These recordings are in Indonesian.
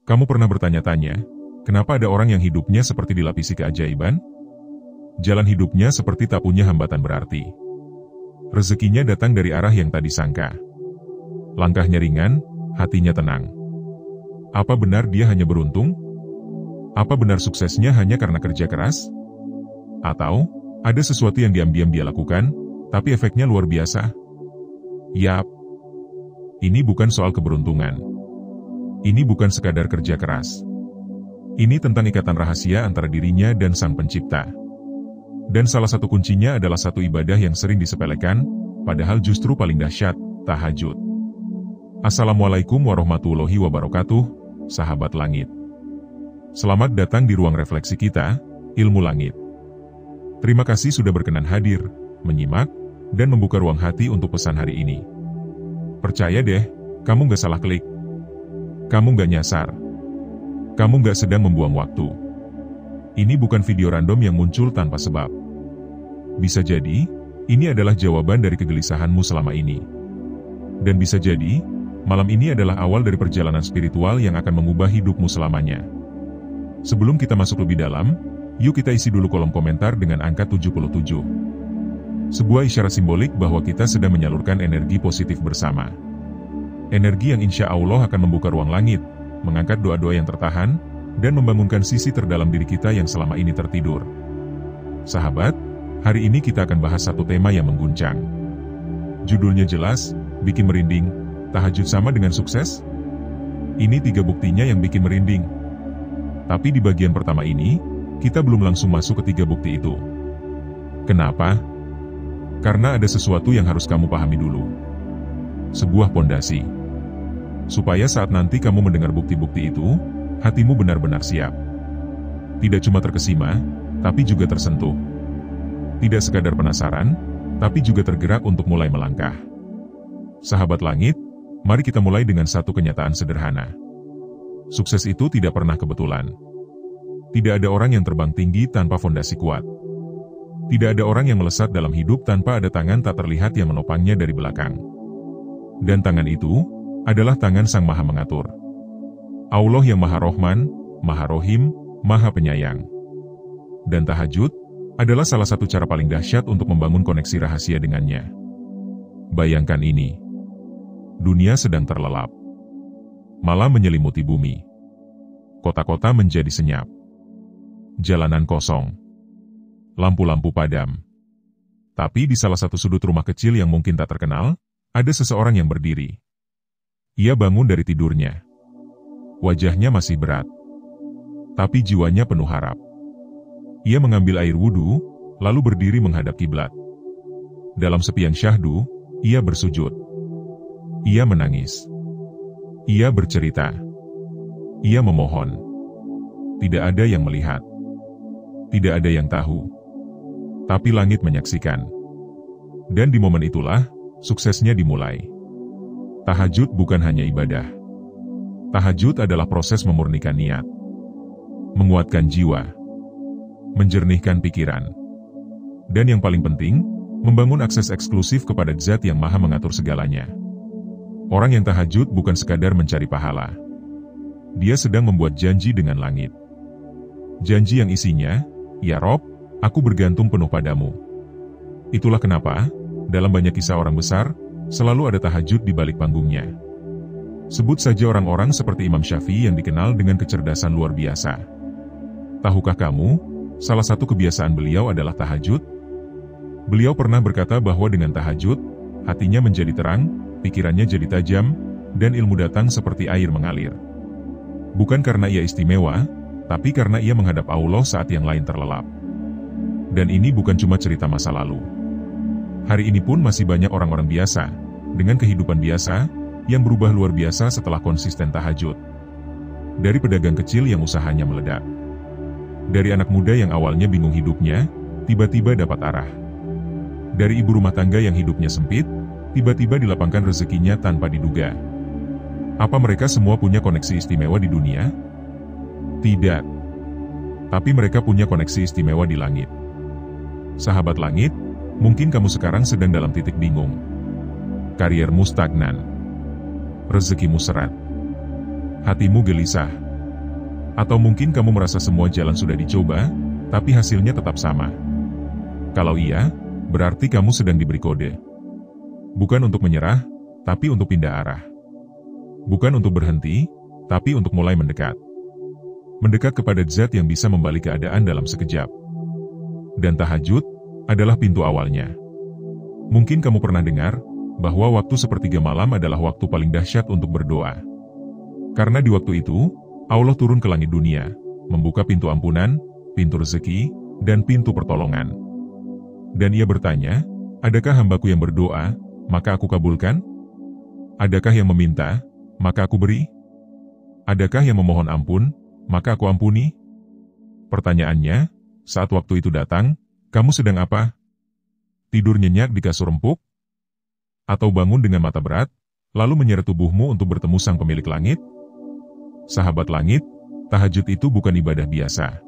Kamu pernah bertanya-tanya, kenapa ada orang yang hidupnya seperti dilapisi keajaiban? Jalan hidupnya seperti tak punya hambatan berarti. Rezekinya datang dari arah yang tak disangka. Langkahnya ringan, hatinya tenang. Apa benar dia hanya beruntung? Apa benar suksesnya hanya karena kerja keras? Atau, ada sesuatu yang diam-diam dia lakukan, tapi efeknya luar biasa? Yap, ini bukan soal keberuntungan. Ini bukan sekadar kerja keras. Ini tentang ikatan rahasia antara dirinya dan Sang Pencipta. Dan salah satu kuncinya adalah satu ibadah yang sering disepelekan, padahal justru paling dahsyat, tahajud. Assalamualaikum warahmatullahi wabarakatuh, sahabat langit. Selamat datang di ruang refleksi kita, Ilmu Langit. Terima kasih sudah berkenan hadir, menyimak, dan membuka ruang hati untuk pesan hari ini. Percaya deh, kamu gak salah klik. Kamu gak nyasar. Kamu gak sedang membuang waktu. Ini bukan video random yang muncul tanpa sebab. Bisa jadi, ini adalah jawaban dari kegelisahanmu selama ini. Dan bisa jadi, malam ini adalah awal dari perjalanan spiritual yang akan mengubah hidupmu selamanya. Sebelum kita masuk lebih dalam, yuk kita isi dulu kolom komentar dengan angka 77. Sebuah isyarat simbolik bahwa kita sedang menyalurkan energi positif bersama. Energi yang insya Allah akan membuka ruang langit, mengangkat doa-doa yang tertahan, dan membangunkan sisi terdalam diri kita yang selama ini tertidur. Sahabat, hari ini kita akan bahas satu tema yang mengguncang. Judulnya jelas, bikin merinding, tahajud sama dengan sukses? Ini 3 buktinya yang bikin merinding. Tapi di bagian pertama ini, kita belum langsung masuk ke 3 bukti itu. Kenapa? Karena ada sesuatu yang harus kamu pahami dulu. Sebuah pondasi. Supaya saat nanti kamu mendengar bukti-bukti itu, hatimu benar-benar siap. Tidak cuma terkesima, tapi juga tersentuh. Tidak sekadar penasaran, tapi juga tergerak untuk mulai melangkah. Sahabat langit, mari kita mulai dengan satu kenyataan sederhana. Sukses itu tidak pernah kebetulan. Tidak ada orang yang terbang tinggi tanpa fondasi kuat. Tidak ada orang yang melesat dalam hidup tanpa ada tangan tak terlihat yang menopangnya dari belakang. Dan tangan itu adalah tangan Sang Maha Mengatur. Allah yang Maha Rohman, Maha Rohim, Maha Penyayang. Dan tahajud adalah salah satu cara paling dahsyat untuk membangun koneksi rahasia dengannya. Bayangkan ini. Dunia sedang terlelap. Malam menyelimuti bumi. Kota-kota menjadi senyap. Jalanan kosong. Lampu-lampu padam. Tapi di salah satu sudut rumah kecil yang mungkin tak terkenal, ada seseorang yang berdiri. Ia bangun dari tidurnya. Wajahnya masih berat. Tapi jiwanya penuh harap. Ia mengambil air wudhu, lalu berdiri menghadap kiblat. Dalam sepi yang syahdu, ia bersujud. Ia menangis. Ia bercerita. Ia memohon. Tidak ada yang melihat. Tidak ada yang tahu. Tapi langit menyaksikan. Dan di momen itulah, suksesnya dimulai. Tahajud bukan hanya ibadah. Tahajud adalah proses memurnikan niat. Menguatkan jiwa. Menjernihkan pikiran. Dan yang paling penting, membangun akses eksklusif kepada Zat yang Maha Mengatur segalanya. Orang yang tahajud bukan sekadar mencari pahala. Dia sedang membuat janji dengan langit. Janji yang isinya, "Ya Rob, aku bergantung penuh padamu." Itulah kenapa, dalam banyak kisah orang besar, selalu ada tahajud di balik panggungnya. Sebut saja orang-orang seperti Imam Syafi'i yang dikenal dengan kecerdasan luar biasa. Tahukah kamu, salah satu kebiasaan beliau adalah tahajud? Beliau pernah berkata bahwa dengan tahajud, hatinya menjadi terang, pikirannya jadi tajam, dan ilmu datang seperti air mengalir. Bukan karena ia istimewa, tapi karena ia menghadap Allah saat yang lain terlelap. Dan ini bukan cuma cerita masa lalu. Hari ini pun masih banyak orang-orang biasa, dengan kehidupan biasa, yang berubah luar biasa setelah konsisten tahajud. Dari pedagang kecil yang usahanya meledak. Dari anak muda yang awalnya bingung hidupnya, tiba-tiba dapat arah. Dari ibu rumah tangga yang hidupnya sempit, tiba-tiba dilapangkan rezekinya tanpa diduga. Apa mereka semua punya koneksi istimewa di dunia? Tidak. Tapi mereka punya koneksi istimewa di langit. Sahabat langit, mungkin kamu sekarang sedang dalam titik bingung. Kariermu stagnan. Rezekimu seret. Hatimu gelisah. Atau mungkin kamu merasa semua jalan sudah dicoba, tapi hasilnya tetap sama. Kalau iya, berarti kamu sedang diberi kode. Bukan untuk menyerah, tapi untuk pindah arah. Bukan untuk berhenti, tapi untuk mulai mendekat. Mendekat kepada zat yang bisa membalik keadaan dalam sekejap. Dan tahajud adalah pintu awalnya. Mungkin kamu pernah dengar bahwa waktu sepertiga malam adalah waktu paling dahsyat untuk berdoa. Karena di waktu itu, Allah turun ke langit dunia, membuka pintu ampunan, pintu rezeki, dan pintu pertolongan. Dan ia bertanya, adakah hambaku yang berdoa, maka aku kabulkan? Adakah yang meminta, maka aku beri? Adakah yang memohon ampun, maka aku ampuni? Pertanyaannya, saat waktu itu datang, kamu sedang apa? Tidur nyenyak di kasur empuk? Atau bangun dengan mata berat, lalu menyeret tubuhmu untuk bertemu sang pemilik langit? Sahabat langit, tahajud itu bukan ibadah biasa.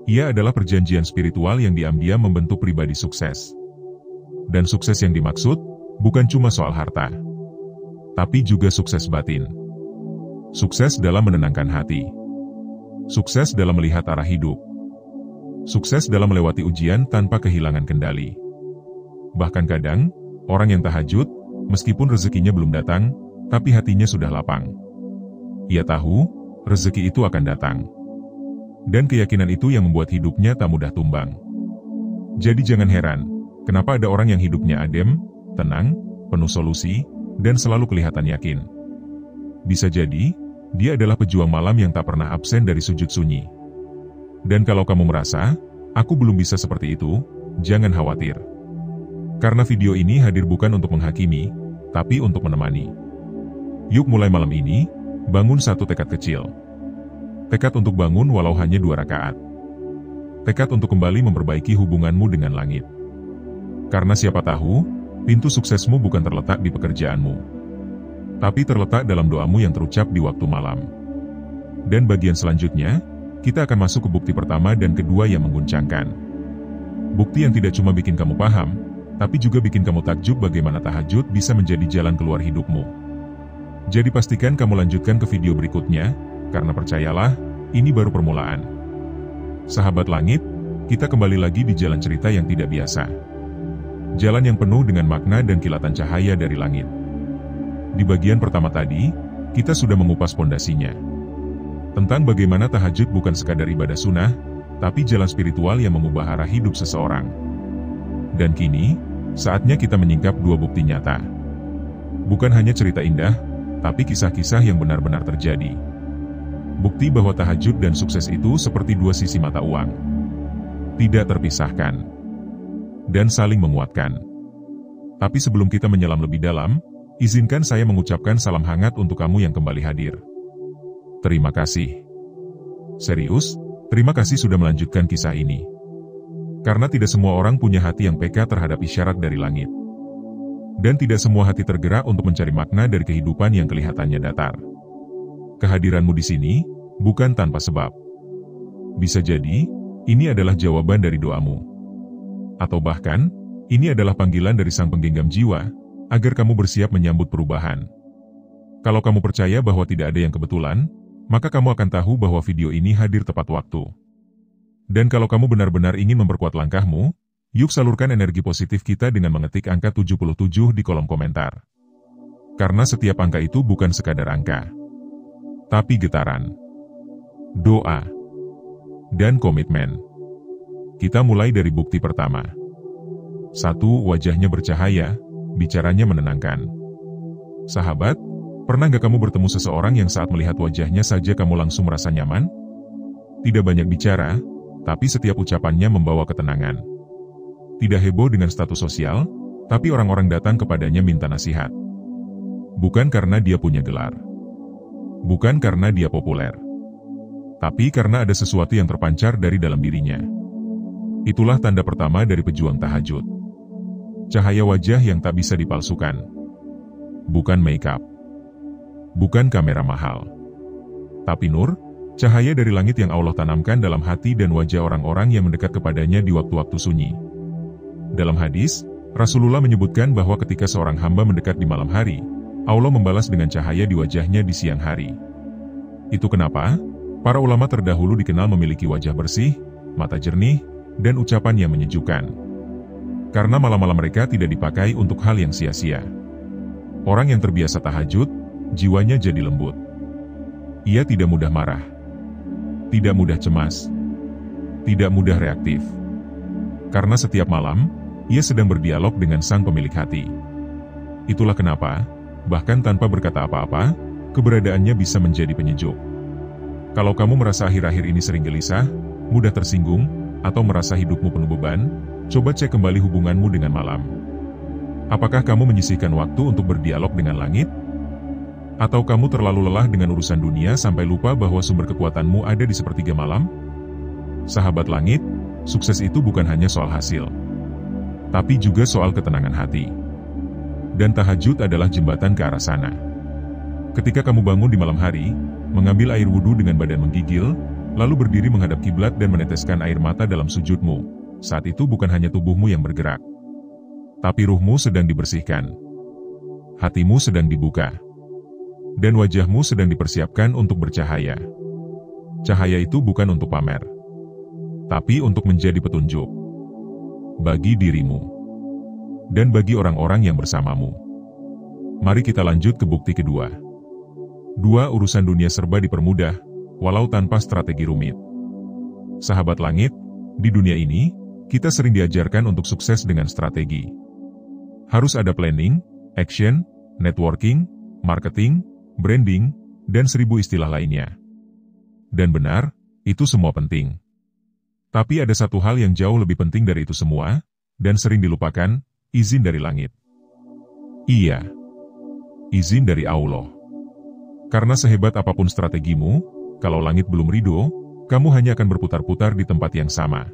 Ia adalah perjanjian spiritual yang diambil membentuk pribadi sukses. Dan sukses yang dimaksud, bukan cuma soal harta, tapi juga sukses batin. Sukses dalam menenangkan hati. Sukses dalam melihat arah hidup. Sukses dalam melewati ujian tanpa kehilangan kendali. Bahkan kadang, orang yang tahajud, meskipun rezekinya belum datang, tapi hatinya sudah lapang. Ia tahu, rezeki itu akan datang. Dan keyakinan itu yang membuat hidupnya tak mudah tumbang. Jadi jangan heran, kenapa ada orang yang hidupnya adem, tenang, penuh solusi, dan selalu kelihatan yakin. Bisa jadi, dia adalah pejuang malam yang tak pernah absen dari sujud sunyi. Dan kalau kamu merasa, aku belum bisa seperti itu, jangan khawatir. Karena video ini hadir bukan untuk menghakimi, tapi untuk menemani. Yuk mulai malam ini, bangun satu tekad kecil. Tekad untuk bangun walau hanya 2 rakaat. Tekad untuk kembali memperbaiki hubunganmu dengan langit. Karena siapa tahu, pintu suksesmu bukan terletak di pekerjaanmu, tapi terletak dalam doamu yang terucap di waktu malam. Dan bagian selanjutnya, kita akan masuk ke bukti pertama dan kedua yang mengguncangkan. Bukti yang tidak cuma bikin kamu paham, tapi juga bikin kamu takjub bagaimana tahajud bisa menjadi jalan keluar hidupmu. Jadi pastikan kamu lanjutkan ke video berikutnya, karena percayalah, ini baru permulaan. Sahabat langit, kita kembali lagi di jalan cerita yang tidak biasa. Jalan yang penuh dengan makna dan kilatan cahaya dari langit. Di bagian pertama tadi, kita sudah mengupas pondasinya. Tentang bagaimana tahajud bukan sekadar ibadah sunnah, tapi jalan spiritual yang mengubah arah hidup seseorang. Dan kini, saatnya kita menyingkap 2 bukti nyata. Bukan hanya cerita indah, tapi kisah-kisah yang benar-benar terjadi. Bukti bahwa tahajud dan sukses itu seperti 2 sisi mata uang. Tidak terpisahkan. Dan saling menguatkan. Tapi sebelum kita menyelam lebih dalam, izinkan saya mengucapkan salam hangat untuk kamu yang kembali hadir. Terima kasih. Serius, terima kasih sudah melanjutkan kisah ini. Karena tidak semua orang punya hati yang peka terhadap isyarat dari langit. Dan tidak semua hati tergerak untuk mencari makna dari kehidupan yang kelihatannya datar. Kehadiranmu di sini, bukan tanpa sebab. Bisa jadi, ini adalah jawaban dari doamu. Atau bahkan, ini adalah panggilan dari sang penggenggam jiwa, agar kamu bersiap menyambut perubahan. Kalau kamu percaya bahwa tidak ada yang kebetulan, maka kamu akan tahu bahwa video ini hadir tepat waktu. Dan kalau kamu benar-benar ingin memperkuat langkahmu, yuk salurkan energi positif kita dengan mengetik angka 77 di kolom komentar. Karena setiap angka itu bukan sekadar angka, tapi getaran, doa, dan komitmen. Kita mulai dari bukti pertama. 1. Wajahnya bercahaya, bicaranya menenangkan. Sahabat, pernah gak kamu bertemu seseorang yang saat melihat wajahnya saja kamu langsung merasa nyaman? Tidak banyak bicara, tapi setiap ucapannya membawa ketenangan. Tidak heboh dengan status sosial, tapi orang-orang datang kepadanya minta nasihat. Bukan karena dia punya gelar. Bukan karena dia populer. Tapi karena ada sesuatu yang terpancar dari dalam dirinya. Itulah tanda pertama dari pejuang tahajud. Cahaya wajah yang tak bisa dipalsukan. Bukan make-up. Bukan kamera mahal. Tapi nur, cahaya dari langit yang Allah tanamkan dalam hati dan wajah orang-orang yang mendekat kepadanya di waktu-waktu sunyi. Dalam hadis, Rasulullah menyebutkan bahwa ketika seorang hamba mendekat di malam hari, Allah membalas dengan cahaya di wajahnya di siang hari. Itu kenapa? Para ulama terdahulu dikenal memiliki wajah bersih, mata jernih, dan ucapan yang menyejukkan. Karena malam-malam mereka tidak dipakai untuk hal yang sia-sia. Orang yang terbiasa tahajud, jiwanya jadi lembut. Ia tidak mudah marah, tidak mudah cemas, tidak mudah reaktif. Karena setiap malam, ia sedang berdialog dengan sang pemilik hati. Itulah kenapa, bahkan tanpa berkata apa-apa, keberadaannya bisa menjadi penyejuk. Kalau kamu merasa akhir-akhir ini sering gelisah, mudah tersinggung, atau merasa hidupmu penuh beban, coba cek kembali hubunganmu dengan malam. Apakah kamu menyisihkan waktu untuk berdialog dengan langit? Atau kamu terlalu lelah dengan urusan dunia sampai lupa bahwa sumber kekuatanmu ada di sepertiga malam? Sahabat langit, sukses itu bukan hanya soal hasil, tapi juga soal ketenangan hati. Dan tahajud adalah jembatan ke arah sana. Ketika kamu bangun di malam hari, mengambil air wudhu dengan badan menggigil, lalu berdiri menghadap kiblat dan meneteskan air mata dalam sujudmu, saat itu bukan hanya tubuhmu yang bergerak, tapi ruhmu sedang dibersihkan. Hatimu sedang dibuka. Dan wajahmu sedang dipersiapkan untuk bercahaya. Cahaya itu bukan untuk pamer, tapi untuk menjadi petunjuk. Bagi dirimu. Dan bagi orang-orang yang bersamamu. Mari kita lanjut ke bukti kedua. 2. Urusan dunia serba dipermudah, walau tanpa strategi rumit. Sahabat langit, di dunia ini, kita sering diajarkan untuk sukses dengan strategi. Harus ada planning, action, networking, marketing, branding, dan 1000 istilah lainnya. Dan benar, itu semua penting. Tapi ada satu hal yang jauh lebih penting dari itu semua, dan sering dilupakan, izin dari langit. Iya, izin dari Allah. Karena sehebat apapun strategimu, kalau langit belum ridho, kamu hanya akan berputar-putar di tempat yang sama.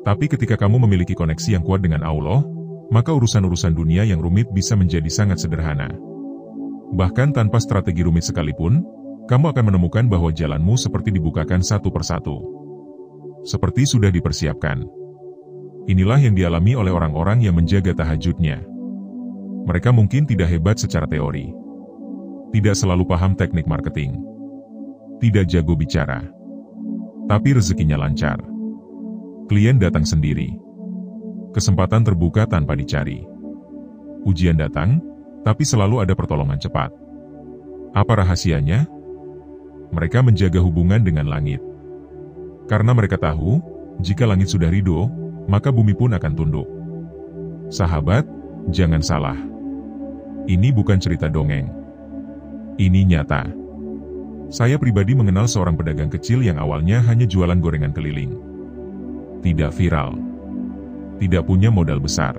Tapi ketika kamu memiliki koneksi yang kuat dengan Allah, maka urusan-urusan dunia yang rumit bisa menjadi sangat sederhana. Bahkan tanpa strategi rumit sekalipun, kamu akan menemukan bahwa jalanmu seperti dibukakan satu persatu. Seperti sudah dipersiapkan. Inilah yang dialami oleh orang-orang yang menjaga tahajudnya. Mereka mungkin tidak hebat secara teori. Tidak selalu paham teknik marketing. Tidak jago bicara. Tapi rezekinya lancar. Klien datang sendiri. Kesempatan terbuka tanpa dicari. Ujian datang, tapi selalu ada pertolongan cepat. Apa rahasianya? Mereka menjaga hubungan dengan langit. Karena mereka tahu, jika langit sudah ridho, maka bumi pun akan tunduk. Sahabat, jangan salah. Ini bukan cerita dongeng. Ini nyata. Saya pribadi mengenal seorang pedagang kecil yang awalnya hanya jualan gorengan keliling. Tidak viral. Tidak punya modal besar.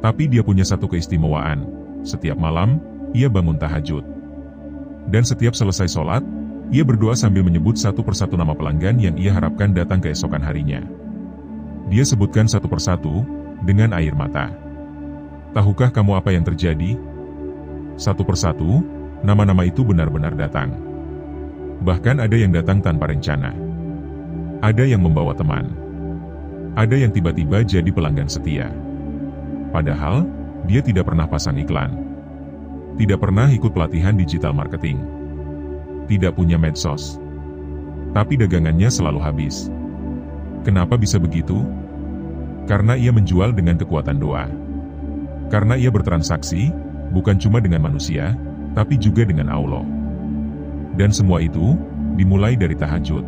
Tapi dia punya satu keistimewaan. Setiap malam, ia bangun tahajud. Dan setiap selesai sholat, ia berdoa sambil menyebut satu persatu nama pelanggan yang ia harapkan datang keesokan harinya. Dia sebutkan satu persatu, dengan air mata. Tahukah kamu apa yang terjadi? Satu persatu, nama-nama itu benar-benar datang. Bahkan ada yang datang tanpa rencana. Ada yang membawa teman. Ada yang tiba-tiba jadi pelanggan setia. Padahal, dia tidak pernah pasang iklan. Tidak pernah ikut pelatihan digital marketing. Tidak punya medsos. Tapi dagangannya selalu habis. Kenapa bisa begitu? Karena ia menjual dengan kekuatan doa. Karena ia bertransaksi, bukan cuma dengan manusia, tapi juga dengan Allah. Dan semua itu, dimulai dari tahajud.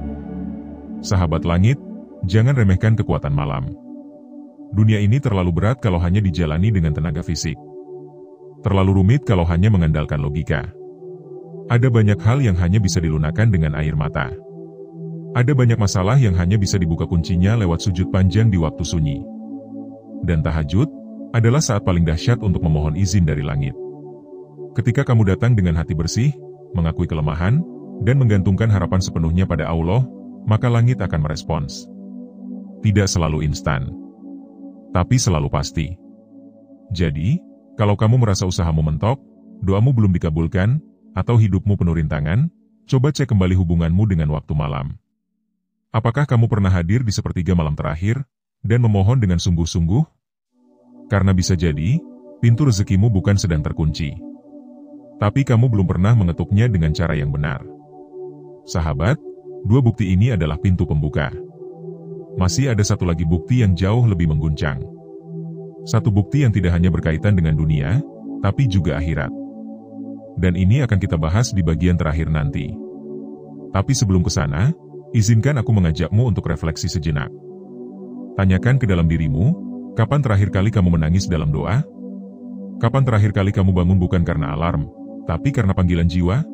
Sahabat langit, jangan remehkan kekuatan malam. Dunia ini terlalu berat kalau hanya dijalani dengan tenaga fisik. Terlalu rumit kalau hanya mengandalkan logika. Ada banyak hal yang hanya bisa dilunakan dengan air mata. Ada banyak masalah yang hanya bisa dibuka kuncinya lewat sujud panjang di waktu sunyi. Dan tahajud adalah saat paling dahsyat untuk memohon izin dari langit. Ketika kamu datang dengan hati bersih, mengakui kelemahan, dan menggantungkan harapan sepenuhnya pada Allah, maka langit akan merespons. Tidak selalu instan, tapi selalu pasti. Jadi, kalau kamu merasa usahamu mentok, doamu belum dikabulkan, atau hidupmu penuh rintangan, coba cek kembali hubunganmu dengan waktu malam. Apakah kamu pernah hadir di sepertiga malam terakhir, dan memohon dengan sungguh-sungguh? Karena bisa jadi, pintu rezekimu bukan sedang terkunci. Tapi kamu belum pernah mengetuknya dengan cara yang benar. Sahabat, Dua bukti ini adalah pintu pembuka. Masih ada satu lagi bukti yang jauh lebih mengguncang. Satu bukti yang tidak hanya berkaitan dengan dunia, tapi juga akhirat. Dan ini akan kita bahas di bagian terakhir nanti. Tapi sebelum ke sana, izinkan aku mengajakmu untuk refleksi sejenak. Tanyakan ke dalam dirimu, kapan terakhir kali kamu menangis dalam doa? Kapan terakhir kali kamu bangun bukan karena alarm, tapi karena panggilan jiwa?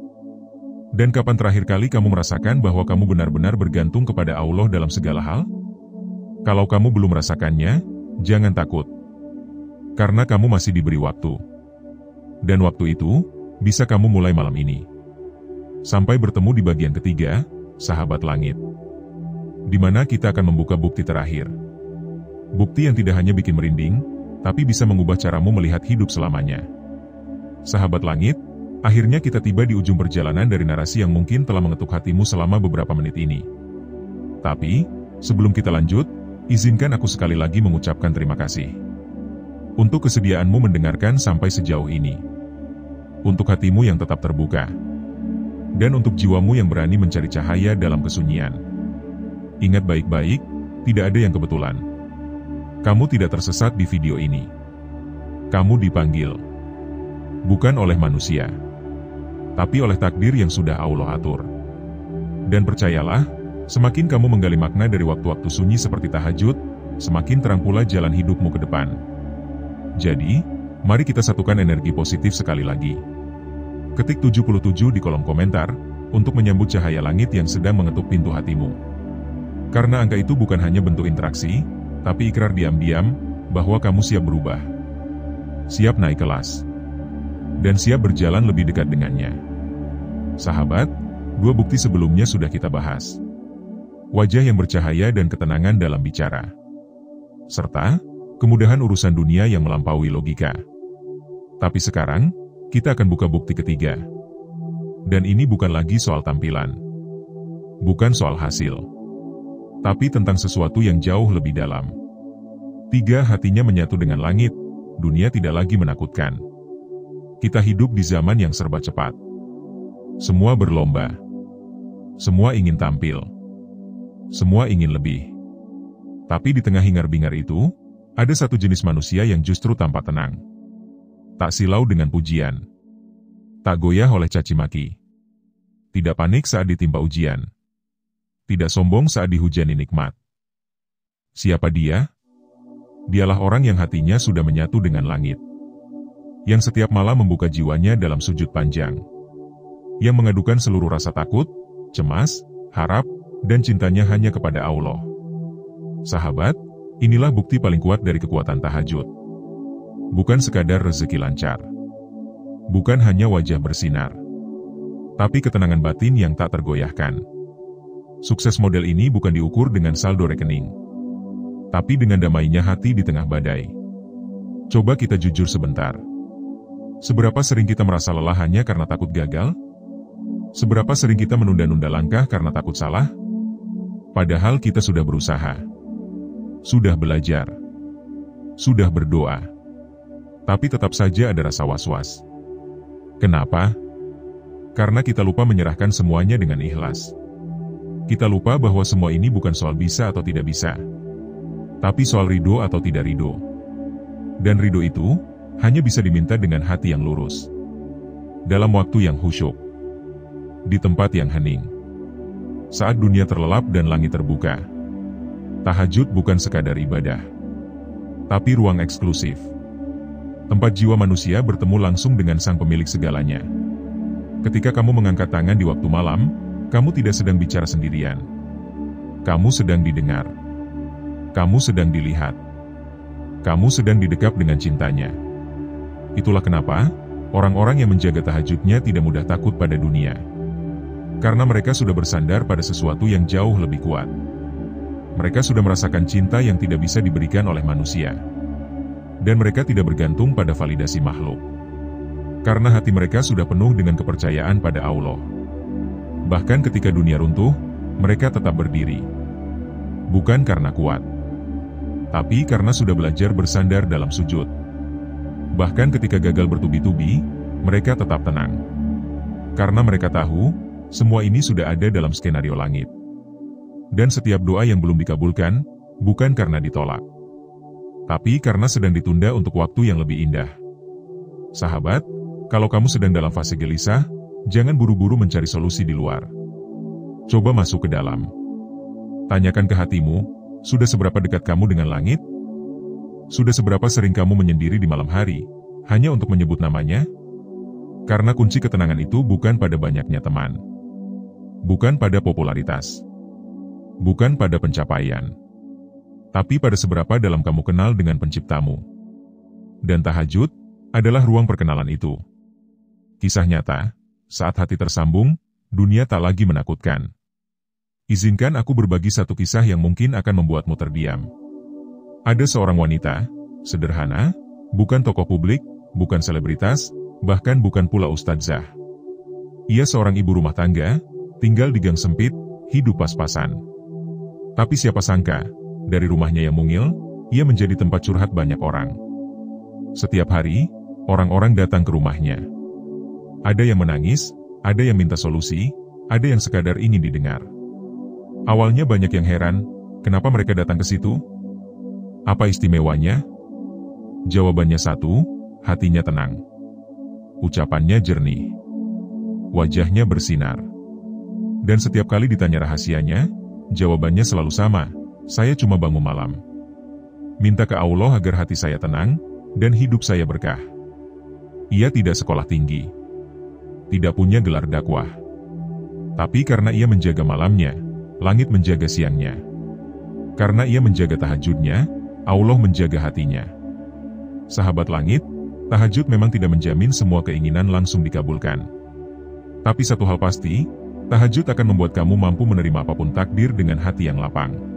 Dan kapan terakhir kali kamu merasakan bahwa kamu benar-benar bergantung kepada Allah dalam segala hal? Kalau kamu belum merasakannya, jangan takut. Karena kamu masih diberi waktu. Dan waktu itu, bisa kamu mulai malam ini. Sampai bertemu di bagian ketiga, sahabat langit. Di mana kita akan membuka bukti terakhir. Bukti yang tidak hanya bikin merinding, tapi bisa mengubah caramu melihat hidup selamanya. Sahabat langit, akhirnya kita tiba di ujung perjalanan dari narasi yang mungkin telah mengetuk hatimu selama beberapa menit ini. Tapi, sebelum kita lanjut, izinkan aku sekali lagi mengucapkan terima kasih. Untuk kesediaanmu mendengarkan sampai sejauh ini. Untuk hatimu yang tetap terbuka. Dan untuk jiwamu yang berani mencari cahaya dalam kesunyian. Ingat baik-baik, tidak ada yang kebetulan. Kamu tidak tersesat di video ini. Kamu dipanggil. Bukan oleh manusia. Tapi oleh takdir yang sudah Allah atur. Dan percayalah, semakin kamu menggali makna dari waktu-waktu sunyi seperti tahajud, semakin terang pula jalan hidupmu ke depan. Jadi, mari kita satukan energi positif sekali lagi. Ketik 77 di kolom komentar, untuk menyambut cahaya langit yang sedang mengetuk pintu hatimu. Karena angka itu bukan hanya bentuk interaksi, tapi ikrar diam-diam, bahwa kamu siap berubah. Siap naik kelas. Dan siap berjalan lebih dekat dengannya. Sahabat, dua bukti sebelumnya sudah kita bahas. Wajah yang bercahaya dan ketenangan dalam bicara. Serta, kemudahan urusan dunia yang melampaui logika. Tapi sekarang, kita akan buka bukti ketiga. Dan ini bukan lagi soal tampilan. Bukan soal hasil. Tapi tentang sesuatu yang jauh lebih dalam. 3. Hatinya menyatu dengan langit, dunia tidak lagi menakutkan. Kita hidup di zaman yang serba cepat. Semua berlomba. Semua ingin tampil. Semua ingin lebih. Tapi di tengah hingar-bingar itu, ada satu jenis manusia yang justru tampak tenang. Tak silau dengan pujian. Tak goyah oleh caci maki. Tidak panik saat ditimpa ujian. Tidak sombong saat dihujani nikmat. Siapa dia? Dialah orang yang hatinya sudah menyatu dengan langit. Yang setiap malam membuka jiwanya dalam sujud panjang. Yang mengadukan seluruh rasa takut, cemas, harap, dan cintanya hanya kepada Allah. Sahabat, inilah bukti paling kuat dari kekuatan tahajud. Bukan sekadar rezeki lancar. Bukan hanya wajah bersinar. Tapi ketenangan batin yang tak tergoyahkan. Sukses model ini bukan diukur dengan saldo rekening, tapi dengan damainya hati di tengah badai. Coba kita jujur sebentar. Seberapa sering kita merasa lelah hanya karena takut gagal? Seberapa sering kita menunda-nunda langkah karena takut salah? Padahal kita sudah berusaha. Sudah belajar. Sudah berdoa. Tapi tetap saja ada rasa was-was. Kenapa? Karena kita lupa menyerahkan semuanya dengan ikhlas. Kita lupa bahwa semua ini bukan soal bisa atau tidak bisa, tapi soal ridho atau tidak ridho. Dan ridho itu hanya bisa diminta dengan hati yang lurus, dalam waktu yang khusyuk, di tempat yang hening, saat dunia terlelap dan langit terbuka. Tahajud bukan sekadar ibadah, tapi ruang eksklusif, tempat jiwa manusia bertemu langsung dengan Sang Pemilik segalanya. Ketika kamu mengangkat tangan di waktu malam, kamu tidak sedang bicara sendirian. Kamu sedang didengar. Kamu sedang dilihat. Kamu sedang didekap dengan cintanya. Itulah kenapa orang-orang yang menjaga tahajudnya tidak mudah takut pada dunia. Karena mereka sudah bersandar pada sesuatu yang jauh lebih kuat. Mereka sudah merasakan cinta yang tidak bisa diberikan oleh manusia. Dan mereka tidak bergantung pada validasi makhluk. Karena hati mereka sudah penuh dengan kepercayaan pada Allah. Bahkan ketika dunia runtuh, mereka tetap berdiri. Bukan karena kuat, tapi karena sudah belajar bersandar dalam sujud. Bahkan ketika gagal bertubi-tubi, mereka tetap tenang. Karena mereka tahu, semua ini sudah ada dalam skenario langit. Dan setiap doa yang belum dikabulkan, bukan karena ditolak, tapi karena sedang ditunda untuk waktu yang lebih indah. Sahabat, kalau kamu sedang dalam fase gelisah, jangan buru-buru mencari solusi di luar. Coba masuk ke dalam. Tanyakan ke hatimu, sudah seberapa dekat kamu dengan langit? Sudah seberapa sering kamu menyendiri di malam hari, hanya untuk menyebut namanya? Karena kunci ketenangan itu bukan pada banyaknya teman. Bukan pada popularitas. Bukan pada pencapaian. Tapi pada seberapa dalam kamu kenal dengan penciptamu. Dan tahajud adalah ruang perkenalan itu. Kisah nyata, saat hati tersambung, dunia tak lagi menakutkan. Izinkan aku berbagi satu kisah yang mungkin akan membuatmu terdiam. Ada seorang wanita, sederhana, bukan tokoh publik, bukan selebritas, bahkan bukan pula ustadzah. Ia seorang ibu rumah tangga, tinggal di gang sempit, hidup pas-pasan. Tapi siapa sangka, dari rumahnya yang mungil, ia menjadi tempat curhat banyak orang. Setiap hari, orang-orang datang ke rumahnya. Ada yang menangis, ada yang minta solusi, ada yang sekadar ingin didengar. Awalnya banyak yang heran, kenapa mereka datang ke situ? Apa istimewanya? Jawabannya satu, hatinya tenang. Ucapannya jernih. Wajahnya bersinar. Dan setiap kali ditanya rahasianya, jawabannya selalu sama, saya cuma bangun malam. Minta ke Allah agar hati saya tenang, dan hidup saya berkah. Ia tidak sekolah tinggi. Tidak punya gelar dakwah. Tapi karena ia menjaga malamnya, langit menjaga siangnya. Karena ia menjaga tahajudnya, Allah menjaga hatinya. Sahabat langit, tahajud memang tidak menjamin semua keinginan langsung dikabulkan. Tapi satu hal pasti, tahajud akan membuat kamu mampu menerima apapun takdir dengan hati yang lapang.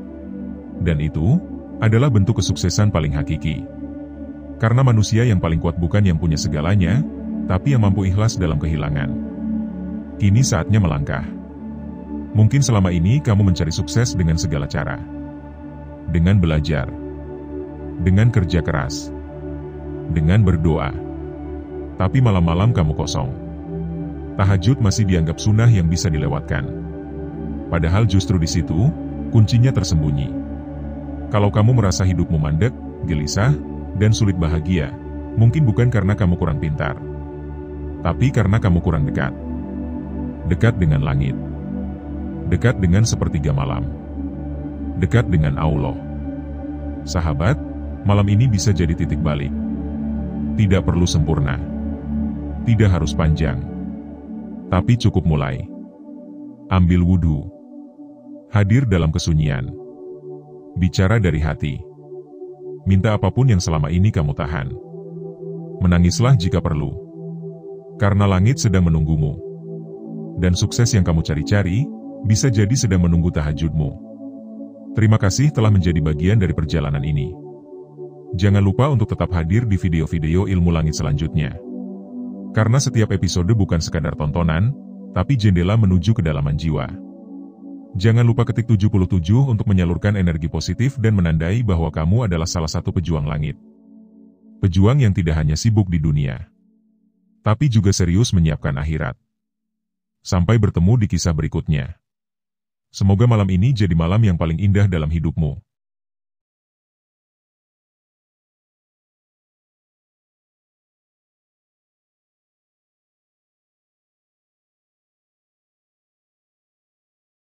Dan itu adalah bentuk kesuksesan paling hakiki. Karena manusia yang paling kuat bukan yang punya segalanya, tapi yang mampu ikhlas dalam kehilangan. Kini saatnya melangkah. Mungkin selama ini kamu mencari sukses dengan segala cara. Dengan belajar. Dengan kerja keras. Dengan berdoa. Tapi malam-malam kamu kosong. Tahajud masih dianggap sunnah yang bisa dilewatkan. Padahal justru di situ, kuncinya tersembunyi. Kalau kamu merasa hidupmu mandek, gelisah, dan sulit bahagia, mungkin bukan karena kamu kurang pintar. Tapi karena kamu kurang dekat. Dekat dengan langit. Dekat dengan sepertiga malam. Dekat dengan Allah. Sahabat, malam ini bisa jadi titik balik. Tidak perlu sempurna. Tidak harus panjang. Tapi cukup mulai. Ambil wudhu. Hadir dalam kesunyian. Bicara dari hati. Minta apapun yang selama ini kamu tahan. Menangislah jika perlu. Karena langit sedang menunggumu. Dan sukses yang kamu cari-cari, bisa jadi sedang menunggu tahajudmu. Terima kasih telah menjadi bagian dari perjalanan ini. Jangan lupa untuk tetap hadir di video-video ilmu langit selanjutnya. Karena setiap episode bukan sekadar tontonan, tapi jendela menuju kedalaman jiwa. Jangan lupa ketik 77 untuk menyalurkan energi positif dan menandai bahwa kamu adalah salah satu pejuang langit. Pejuang yang tidak hanya sibuk di dunia, tapi juga serius menyiapkan akhirat. Sampai bertemu di kisah berikutnya. Semoga malam ini jadi malam yang paling indah dalam hidupmu.